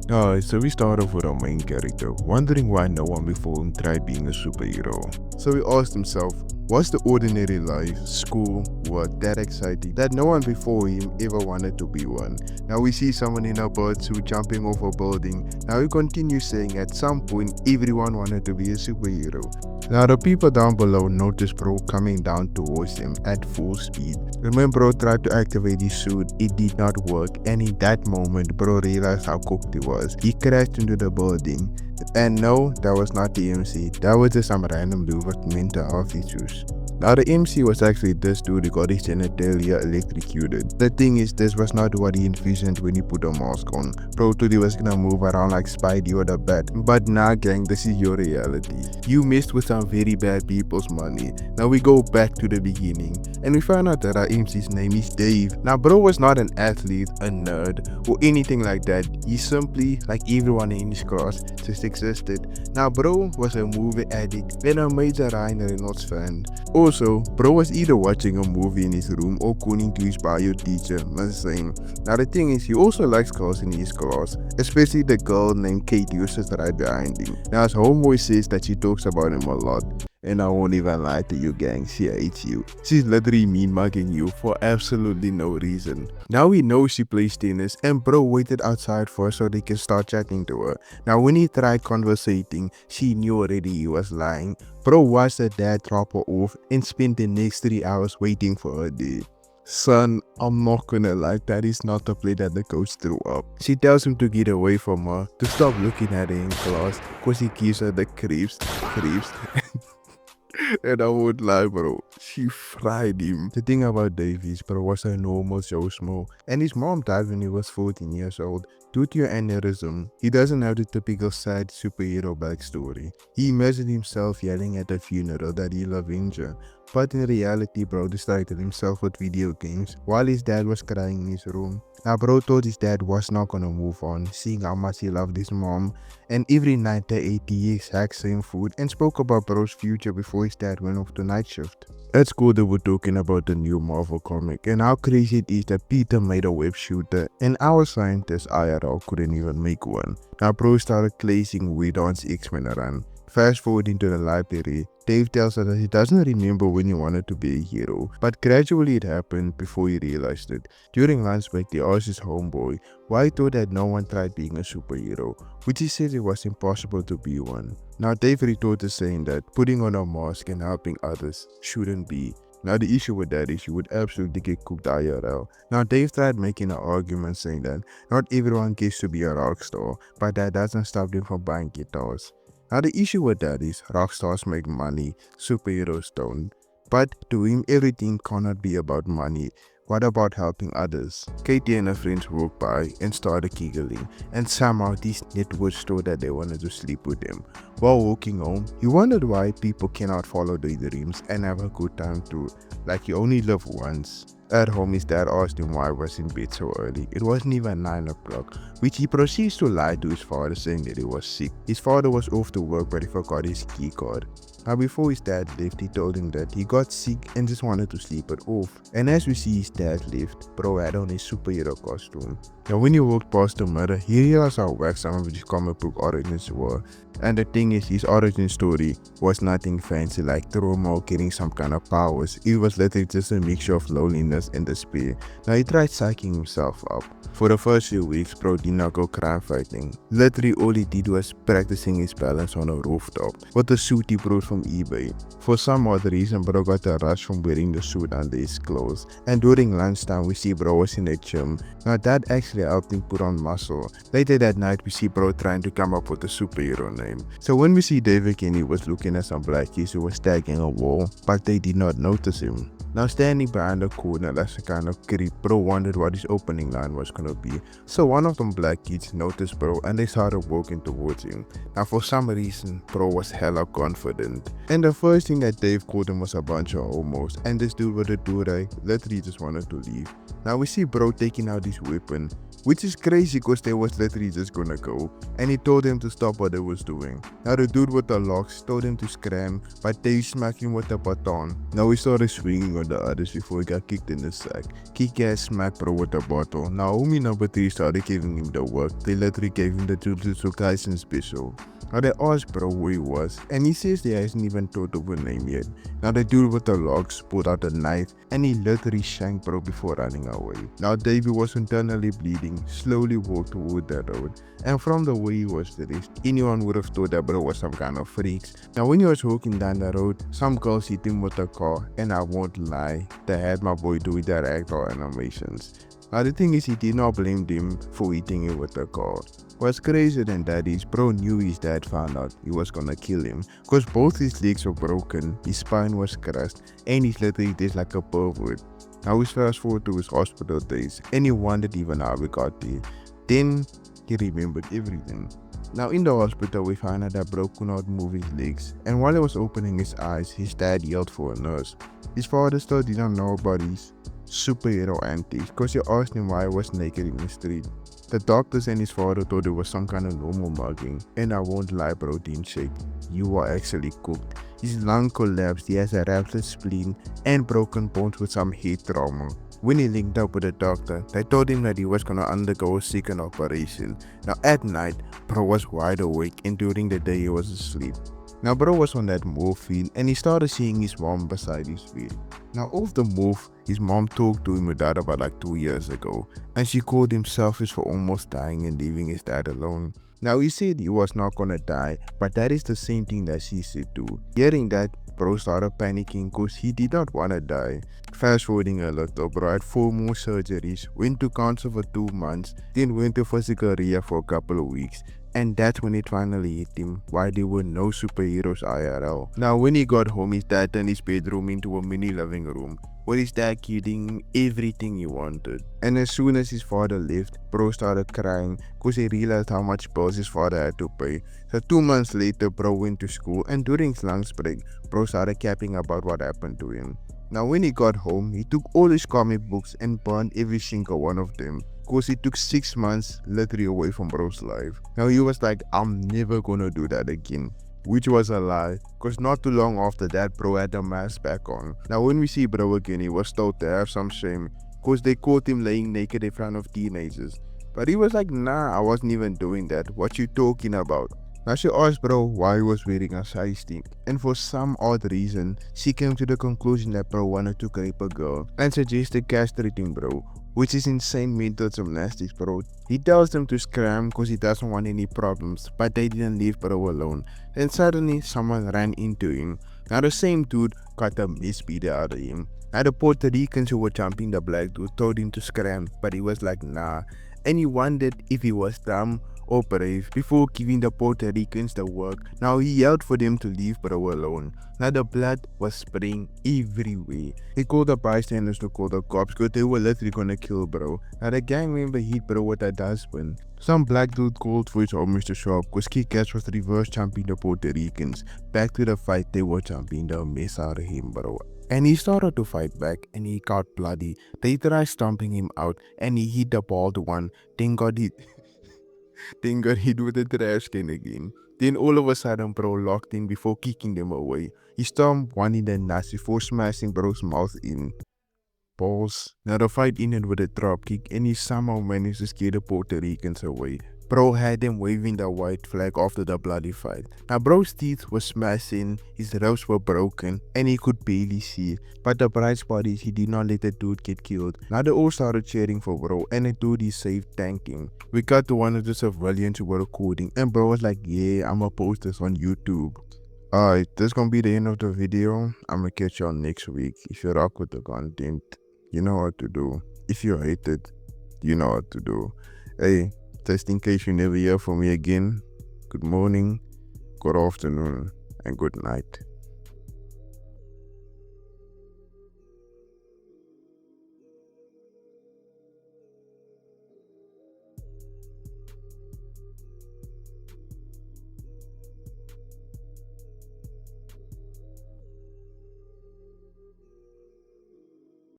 Alright, so we start off with our main character, wondering why no one before him tried being a superhero. So he asked himself, what's the ordinary life, school, work that exciting that no one before him ever wanted to be one? Now we see someone in a bird suit jumping off a building. Now he continues saying at some point everyone wanted to be a superhero. Now the people down below notice bro coming down towards them at full speed. And when bro tried to activate his suit, it did not work, and in that moment bro realized how cooked he was. He crashed into the building. And no, that was not the MC, that was just some random dude with mental health issues. Now the MC was actually this dude who got his genitalia electrocuted. The thing is, this was not what he envisioned when he put a mask on. Bro thought he was gonna move around like Spidey or the Bat. But nah gang, this is your reality. You messed with some very bad people's money. Now we go back to the beginning and we find out that our MC's name is Dave. Now bro was not an athlete, a nerd, or anything like that. He simply, like everyone in his class, just existed. Now bro was a movie addict and a major Ryan Reynolds fan. Also, bro was either watching a movie in his room or calling to his bio teacher, insane. Now the thing is, he also likes girls in his class, especially the girl named Katie who sits right behind him. Now his homeboy says that she talks about him a lot. And I won't even lie to you gang, she hates you. She's literally mean mugging you for absolutely no reason. Now we know she plays tennis and bro waited outside for her so they can start chatting to her. Now when he tried conversating, she knew already he was lying. Bro watched her dad drop her off and spent the next 3 hours waiting for her there. Son, I'm not gonna lie, that is not the play that the coach threw up. She tells him to get away from her, to stop looking at her in class, cause he gives her the creeps. And I won't lie bro, she fried him. The thing about Davies bro was a normal Joe Smo, and his mom died when he was 14 years old due to an aneurysm. He doesn't have the typical sad superhero backstory. He imagined himself yelling at a funeral that he'll avenge her. But in reality bro distracted himself with video games while his dad was crying in his room. Now bro told his dad was not gonna move on, seeing how much he loved his mom, and every night they ate the exact same food and spoke about bro's future before his dad went off to night shift. At school they were talking about the new Marvel comic and how crazy it is that Peter made a web shooter and our scientist IRL couldn't even make one. Now bro started glazing weed on his X-Men run. Fast forward into the library, Dave tells her that he doesn't remember when he wanted to be a hero, but gradually it happened before he realized it. During lunch break, they asked his homeboy why he thought that no one tried being a superhero, which he said it was impossible to be one. Now Dave retorted saying that putting on a mask and helping others shouldn't be. Now the issue with that is you would absolutely get cooked IRL. Now Dave tried making an argument saying that not everyone gets to be a rock star, but that doesn't stop them from buying guitars. Now the issue with that is rockstars make money, superheroes don't. But to him everything cannot be about money. What about helping others? Katie and her friends walked by and started giggling, and somehow these networks thought that they wanted to sleep with him. While walking home, he wondered why people cannot follow their dreams and have a good time too, like you only live once. At home, his dad asked him why he was in bed so early. It wasn't even 9 o'clock, which he proceeds to lie to his father saying that he was sick. His father was off to work but he forgot his key card. Now before his dad left, he told him that he got sick and just wanted to sleep it off. And as we see his dad left, bro had on his superhero costume. Now when he walked past the mirror, he realized how whack some of his comic book origins were. And the thing is, his origin story was nothing fancy like trauma or getting some kind of powers. It was literally just a mixture of loneliness and despair. Now he tried psyching himself up. For the first few weeks, bro did not go crime fighting. Literally all he did was practicing his balance on a rooftop with a suit he brought from eBay. For some odd reason, bro got a rush from wearing the suit under his clothes. And during lunchtime, we see bro was in the gym. Now that actually helped him put on muscle. Later that night, we see bro trying to come up with a superhero name. So when we see Dave again, he was looking at some black kids who was tagging a wall, but they did not notice him. Now standing behind the corner as a kind of creep, bro wondered what his opening line was gonna be. So one of them black kids noticed bro and they started walking towards him. Now for some reason, bro was hella confident. And the first thing that Dave called him was a bunch of homos, and this dude with the do-rag literally just wanted to leave. Now we see bro taking out his weapon, which is crazy because they was literally just gonna go, and he told them to stop what they was doing. Now the dude with the locks told him to scram, but they smacked him with the baton. Now he started swinging on the others before he got kicked in the sack. Kick-ass smacked bro with the bottle. Now homie number 3 started giving him the work. They literally gave him the Jujutsu Kaisen special. Now they asked bro who he was, and he says he hasn't even thought of a name yet. Now the dude with the logs pulled out a knife and he literally shanked bro before running away. Now Davey was internally bleeding, slowly walked toward the road, and from the way he was dressed, anyone would have thought that bro was some kind of freaks. Now when he was walking down the road, some girls hit him with a car, and I won't lie, they had my boy do their ragdoll animations. Now the thing is, he did not blame them for hitting him with the car. What's crazier than that is bro knew his dad found out he was gonna kill him, cause both his legs were broken, his spine was crushed, and he's literally just like a pervert. Now we fast forward to his hospital days, and he wondered even how we got there. Then he remembered everything. Now in the hospital we found out that bro could not move his legs, and while he was opening his eyes, his dad yelled for a nurse. His father still didn't know about his superhero antics, cause he asked him why he was naked in the street. The doctors and his father thought it was some kind of normal mugging, and I won't lie bro didn't shake. You are actually cooked. His lung collapsed, he has a ruptured spleen and broken bones with some heat trauma. When he linked up with the doctor, they told him that he was gonna undergo a second operation. Now at night, bro was wide awake, and during the day he was asleep. Now bro was on that morphine, and he started seeing his mom beside his bed. Now off the move, his mom talked to him with dad about like 2 years ago, and she called him selfish for almost dying and leaving his dad alone. Now he said he was not gonna die, but that is the same thing that she said too. Hearing that, bro started panicking cause he did not wanna die. Fast forwarding a little, bro had 4 more surgeries, went to counsel for 2 months, then went to physical rehab for a couple of weeks. And that's when it finally hit him why there were no superheroes IRL. Now when he got home, his dad turned his bedroom into a mini living room, with his dad giving him everything he wanted. And as soon as his father left, bro started crying cause he realized how much bills his father had to pay. So 2 months later, bro went to school, and during his lunch break, bro started capping about what happened to him. Now when he got home, he took all his comic books and burned every single one of them, cause it took 6 months literally away from bro's life. Now he was like, I'm never gonna do that again, which was a lie, cause not too long after that, bro had the mask back on. Now when we see bro again, he was told to have some shame, cause they caught him laying naked in front of teenagers. But he was like, nah, I wasn't even doing that, what you talking about? Now she asked bro why he was wearing a size thing, and for some odd reason, she came to the conclusion that bro wanted to rape a girl and suggested castrating bro, which is insane mental gymnastics bro. He tells them to scram cause he doesn't want any problems, but they didn't leave bro alone. Then suddenly someone ran into him. Now the same dude got the mess beat out of him. Now the Puerto Ricans who were jumping the black dude told him to scram, but he was like nah, and he wondered if he was dumb or brave before giving the Puerto Ricans the work. Now he yelled for them to leave bro alone. Now the blood was spraying everywhere. He called the bystanders to call the cops because they were literally gonna kill bro. Now the gang member hit bro with a dustbin. Some black dude called for his homies to show up because Kick-Ass was reverse jumping the Puerto Ricans. Back to the fight, they were jumping the mess out of him bro. And he started to fight back, and he got bloody. They tried stomping him out, and he hit the bald one, then got hit with the trash can again. Then all of a sudden bro locked in before kicking them away. He stomped one in the nuts before smashing bro's mouth in. Balls. Now the fight ended with a drop kick, and he somehow managed to scare the Puerto Ricans away. Bro had them waving the white flag after the bloody fight. Now bro's teeth were smashed in, his ribs were broken, and he could barely see. But the bright spot is he did not let the dude get killed. Now they all started cheering for bro, and the dude he saved thanked him. We got to one of the civilians who were recording, and bro was like, yeah, I'ma post this on YouTube. Alright, this gonna be the end of the video. I'ma catch y'all next week. If you rock with the content, you know what to do. If you hate it, you know what to do. Hey, just in case you never hear from me again, good morning, good afternoon, and good night.